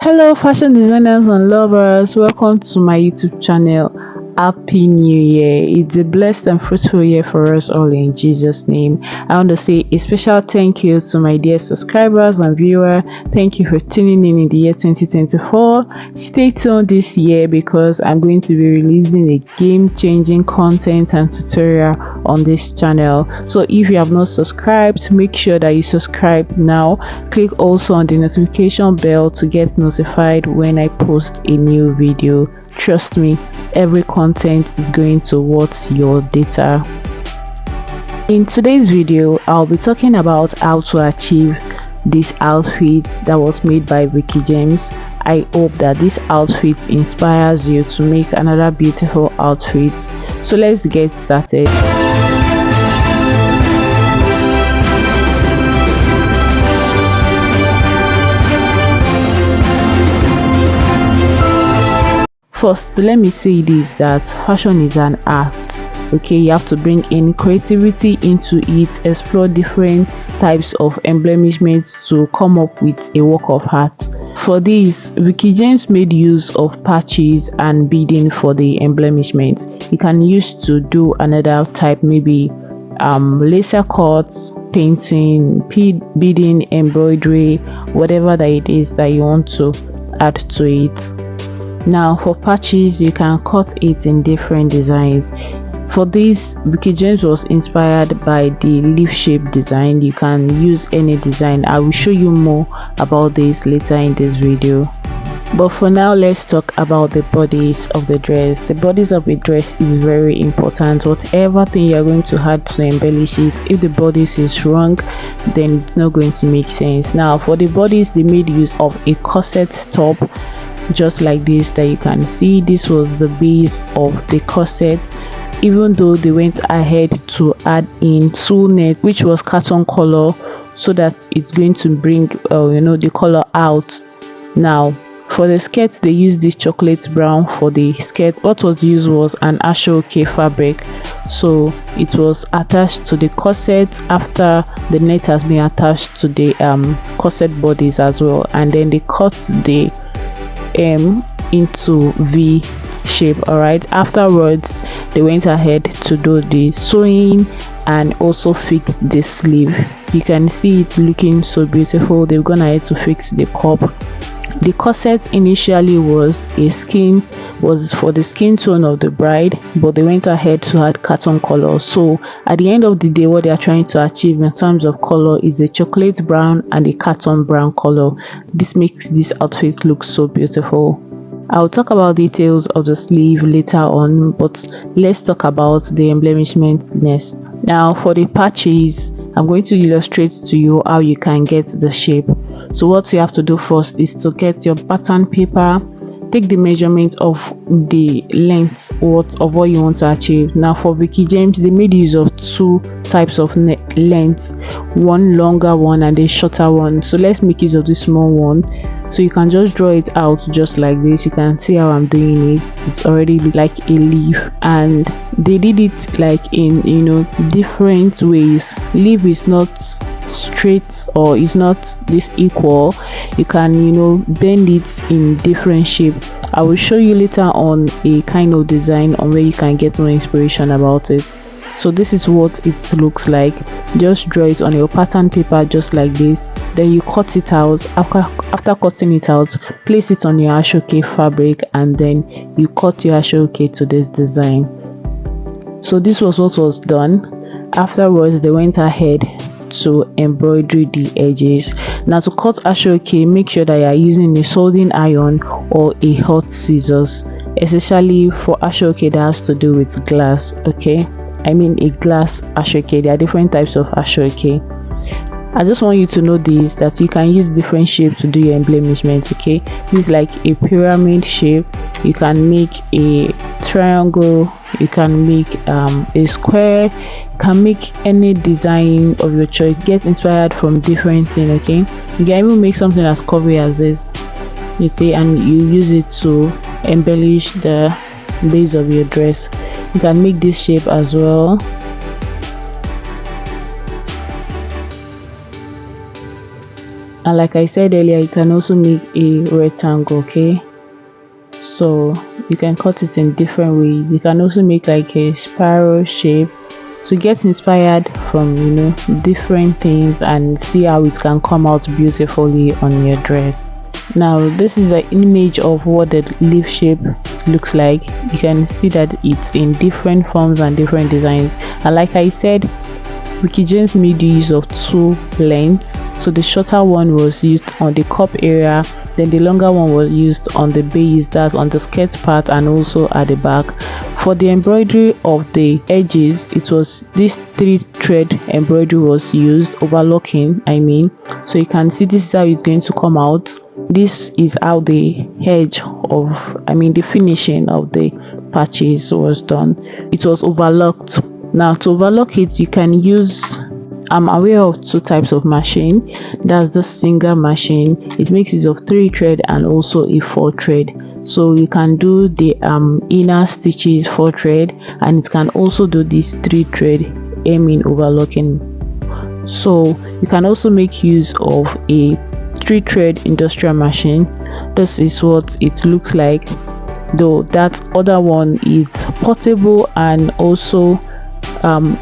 Hello, fashion designers and lovers. Welcome to my YouTube channel. Happy New Year. It's a blessed and fruitful year for us all in Jesus' name. I want to say a special thank you to my dear subscribers and viewers. Thank you for tuning in the year 2024. Stay tuned this year because I'm going to be releasing a game-changing content and tutorial on this channel. So if you have not subscribed, make sure that you subscribe now. Click also on the notification bell to get notified when I post a new video. Trust me, every content is going to worth your data. In today's video, I'll be talking about how to achieve this outfit that was made by Veekee James. I hope that this outfit inspires you to make another beautiful outfit. So let's get started. First, let me say this, that fashion is an art. Okay, you have to bring in creativity into it, explore different types of embellishments to come up with a work of art. For this, Veekee James made use of patches and beading for the embellishment. You can use to do another type, maybe laser cuts, painting, beading, embroidery, whatever that it is that you want to add to it. Now for patches, you can cut it in different designs. For this, Veekee James was inspired by the leaf shape design. You can use any design. I will show you more about this later in this video. But for now, let's talk about the bodies of the dress. The bodies of a dress is very important. Whatever thing you're going to add to embellish it, if the bodies is wrong, then it's not going to make sense. Now for the bodies, they made use of a corset top, just like this that you can see. This was the base of the corset, even though they went ahead to add in tulle net, which was carton color, so that it's going to bring the color out. Now for the skirt, they used this chocolate brown for the skirt. What was used was an ashoke fabric, so it was attached to the corset after the net has been attached to the corset bodies as well, and then they cut the M into V shape. All right, afterwards they went ahead to do the sewing and also fix the sleeve. You can see it looking so beautiful. They've gone ahead to fix the cup. The corset initially was for the skin tone of the bride, but they went ahead to add carton color. So at the end of the day, what they are trying to achieve in terms of color is a chocolate brown and a carton brown color. This makes this outfit look so beautiful. I'll talk about details of the sleeve later on, but let's talk about the embellishment next. Now for the patches, I'm going to illustrate to you how you can get the shape. So what you have to do first is to get your pattern paper, take the measurement of the length of what you want to achieve. Now for Veekee James, they made use of two types of lengths, one longer one and a shorter one. So let's make use of the small one. So you can just draw it out just like this. You can see how I'm doing it. It's already like a leaf, and they did it like in different ways. Leaf is not straight or is not this equal. You can bend it in different shape. I will show you later on a kind of design on where you can get more inspiration about it. So this is what it looks like. Just draw it on your pattern paper just like this, then you cut it out. After cutting it out, place it on your ashoke fabric, and then you cut your ashoke to this design. So this was what was done. Afterwards, they went ahead to embroider the edges. Now to cut ashoke, make sure that you are using a soldering iron or a hot scissors, especially for ashoke that has to do with glass. Okay, I mean a glass ashoke. There are different types of ashoke. I just want you to know this, that you can use different shapes to do your embellishment. Okay, this is like a pyramid shape. You can make a triangle, you can make a square, you can make any design of your choice. Get inspired from different things. Okay, you can even make something as curvy as this, you see, and you use it to embellish the base of your dress. You can make this shape as well. And like I said earlier, you can also make a rectangle. Okay, so you can cut it in different ways. You can also make like a spiral shape. So get inspired from different things and see how it can come out beautifully on your dress. Now this is an image of what the leaf shape looks like. You can see that it's in different forms and different designs, and like I said, Veekee James made use of two lengths. So the shorter one was used on the cup area, then the longer one was used on the base, that's on the skirt part and also at the back. For the embroidery of the edges, it was this 3-thread embroidery was used, overlocking I mean. So you can see this is how it's going to come out. This is how the edge of the finishing of the patches was done. It was overlocked. Now to overlock it, you can use, I'm aware of two types of machine. That's the Singer machine. It makes use of 3-thread and also a 4-thread. So you can do the inner stitches 4-thread, and it can also do this 3-thread hemming overlocking. So you can also make use of a 3-thread industrial machine. This is what it looks like, though that other one is portable and also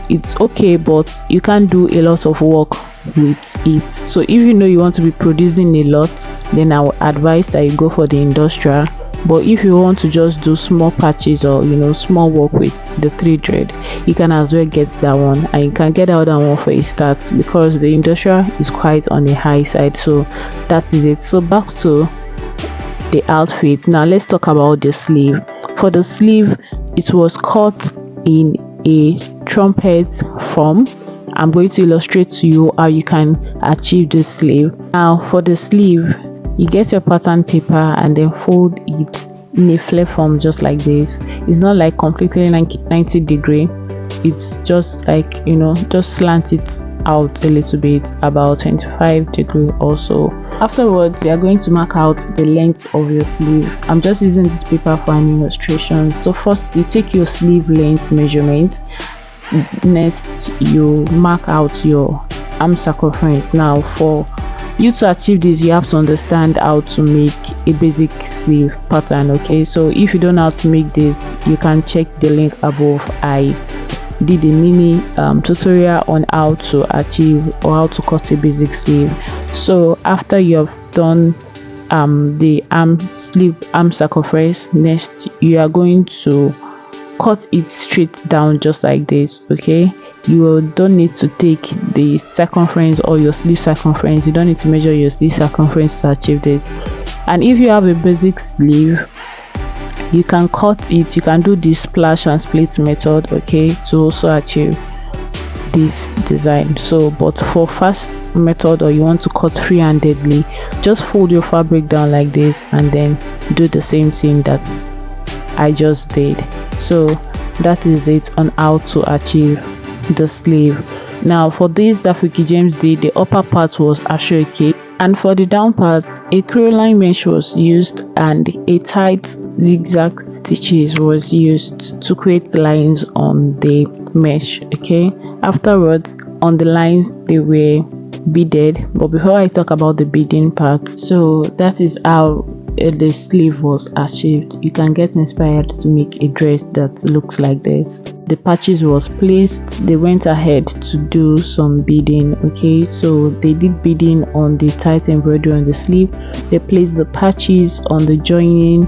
it's okay, but you can't do a lot of work with it. So if you know you want to be producing a lot, then I would advise that you go for the industrial. But if you want to just do small patches or small work with the 3-thread, you can as well get that one, and you can get that other one for a start because the industrial is quite on the high side. So that is it. So back to the outfit. Now let's talk about the sleeve. For the sleeve, it was cut in a trumpet form. I'm going to illustrate to you how you can achieve the sleeve. Now for the sleeve, you get your pattern paper and then fold it in a flare form just like this. It's not like completely 90 degree, it's just like just slant it out a little bit, about 25 degree or so. Afterwards, you are going to mark out the length of your sleeve. I'm just using this paper for an illustration. So first you take your sleeve length measurement. Next you mark out your arm circumference. Now for you to achieve this, you have to understand how to make a basic sleeve pattern. Okay, so if you don't know how to make this, you can check the link above. I did a mini tutorial on how to achieve or how to cut a basic sleeve. So after you have done the arm circumference, next you are going to cut it straight down just like this. Okay, you don't need to take the circumference or your sleeve circumference. You don't need to measure your sleeve circumference to achieve this. And if you have a basic sleeve, you can cut it, you can do this splash and split method, okay, to also achieve this design. So but for fast method, or you want to cut free-handedly, just fold your fabric down like this and then do the same thing that I just did. So that is it on how to achieve the sleeve. Now for this that Veekee James did, the upper part was ashoke, and for the down part a crinoline mesh was used and a tight zigzag stitches was used to create lines on the mesh. Okay, afterwards on the lines they were beaded. But before I talk about the beading part, so that is how the sleeve was achieved. You can get inspired to make a dress that looks like this. The patches was placed, they went ahead to do some beading. Okay, so they did beading on the tight embroidery on the sleeve. They placed the patches on the joining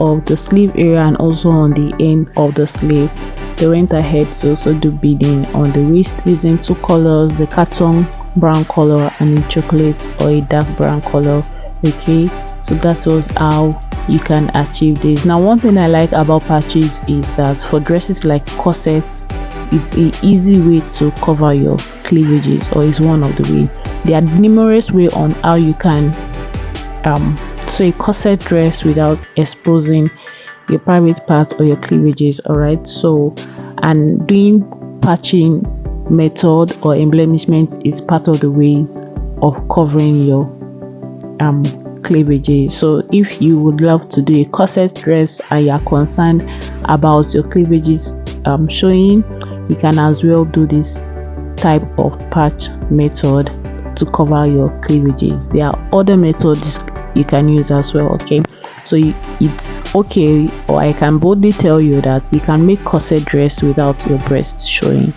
of the sleeve area and also on the end of the sleeve. They went ahead to also do beading on the waist using two colors, the carton brown color and a chocolate or a dark brown color. Okay, so that was how you can achieve this. Now one thing I like about patches is that for dresses like corsets, it's an easy way to cover your cleavages, or is one of the way. There are numerous ways on how you can sew a corset dress without exposing your private parts or your cleavages. All right, so and doing patching method or embellishment is part of the ways of covering your cleavages. So if you would love to do a corset dress and you are concerned about your cleavages showing, you can as well do this type of patch method to cover your cleavages. There are other methods you can use as well. Okay, so it's okay, or I can boldly tell you that you can make corset dress without your breast showing,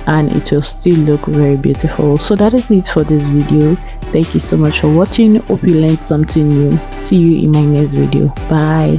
and it will still look very beautiful. So that is it for this video. Thank you so much for watching. Hope you learned something new. See you in my next video. Bye.